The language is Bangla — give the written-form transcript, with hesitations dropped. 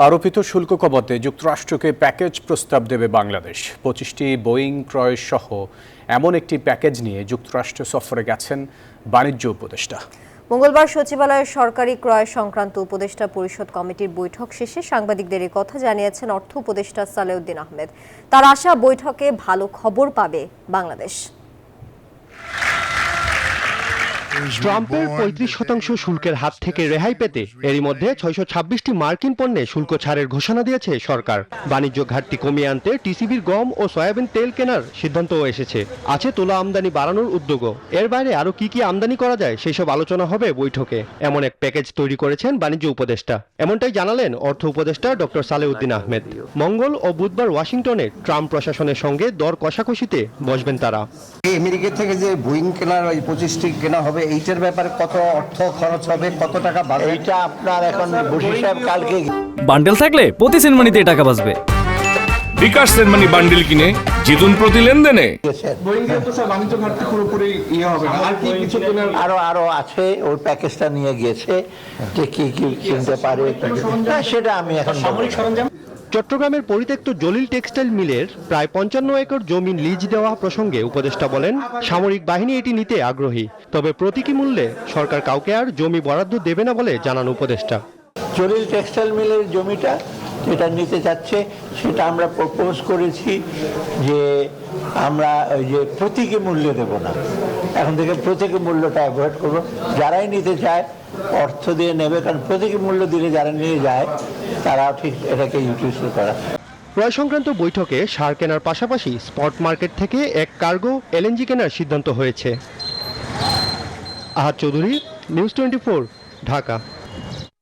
আরোপিত শুল্ক কমাতে যুক্তরাষ্ট্রকে প্যাকেজ প্রস্তাব দেবে বাংলাদেশ। 25টি বোয়িং ক্রয় সহ এমন একটি প্যাকেজ নিয়ে যুক্তরাষ্ট্র সফরে গেছেন বাণিজ্য উপদেষ্টা। মঙ্গলবার সচিবালয়ের সরকারি ক্রয় সংক্রান্ত উপদেষ্টা পরিষদ কমিটির বৈঠক শেষে সাংবাদিকদের এই কথা জানিয়েছেন অর্থ উপদেষ্টা সালেউদ্দিন আহমেদ। তার আশা, বৈঠকে ভালো খবর পাবে বাংলাদেশ। ট্রাম্পের 35% শুল্কের হাত থেকে রেহাই পেতে এরই মধ্যে 626টি মার্কিন পণ্যে শুল্ক ছাড়ের ঘোষণা দিয়েছে সরকার। বাণিজ্য ঘাটতি কমিয়ে আনতে টিসিবির গম ও সয়াবিন তেল কেনার সিদ্ধান্তও এসেছে। আছে তুলা আমদানি বাড়ানোর উদ্যোগও। এর বাইরে আরও কি কি আমদানি করা যায় সেসব আলোচনা হবে বৈঠকে। এমন এক প্যাকেজ তৈরি করেছেন বাণিজ্য উপদেষ্টা। এমনটাই জানালেন অর্থ উপদেষ্টা ডক্টর সালেউদ্দিন আহমেদ। মঙ্গল ও বুধবার ওয়াশিংটনে ট্রাম্প প্রশাসনের সঙ্গে দর কষাকষিতে বসবেন তারা। আমেরিকা থেকে যে বোয়িং কেনার ওই 25টি কেনা হবে, এইটার ব্যাপারে কত অর্থ খরচ হবে, কত টাকা বাড়বে, এটা আপনার এখন বসি সাহেব কালকে। বান্ডেল থাকলে প্রতি সেনমানিতে টাকা বাঁচবে। বিকাশ সেনমানি বান্ডেল কিনে জিতুন প্রতি লেনদেনে। আরো আছে, ওই প্যাকেজটা নিয়ে গিয়েছে যে কি কি কিনতে পারে সেটা আমি এখন সামরিক সরঞ্জাম। চট্টগ্রামের পরিত্যক্ত জলিল টেক্সটাইল মিলের প্রায় 55 একর জমি লিজ দেওয়া প্রসঙ্গে উপদেষ্টা বলেন, সামরিক বাহিনী এটি নিতে আগ্রহী, তবে প্রতীকী মূল্যে সরকার কাউকে আর জমি বরাদ্দ দেবে না বলে জানান উপদেষ্টা। জলিল টেক্সটাইল মিলের জমিটা যেটা নিতে চাচ্ছে সেটা আমরা প্রপোজ করেছি যে আমরা ওই যে প্রতীকী মূল্য দেব না, এখন থেকে প্রতীকী মূল্যটা অ্যাভয়েড করবো। যারাই নিতে চায় অর্থ দিয়ে নেবে, কারণ প্রতীকী মূল্য দিলে যারা নিয়ে যায় তারা ঠিক এটাকে ইউটিলাইজ করা। ক্রয় সংক্রান্ত বৈঠকে সার কেনার পাশাপাশি স্পট মার্কেট থেকে এক কার্গো এলএনজি কেনার সিদ্ধান্ত হয়েছে। আহাদ চৌধুরী, নিউজ 24, ঢাকা।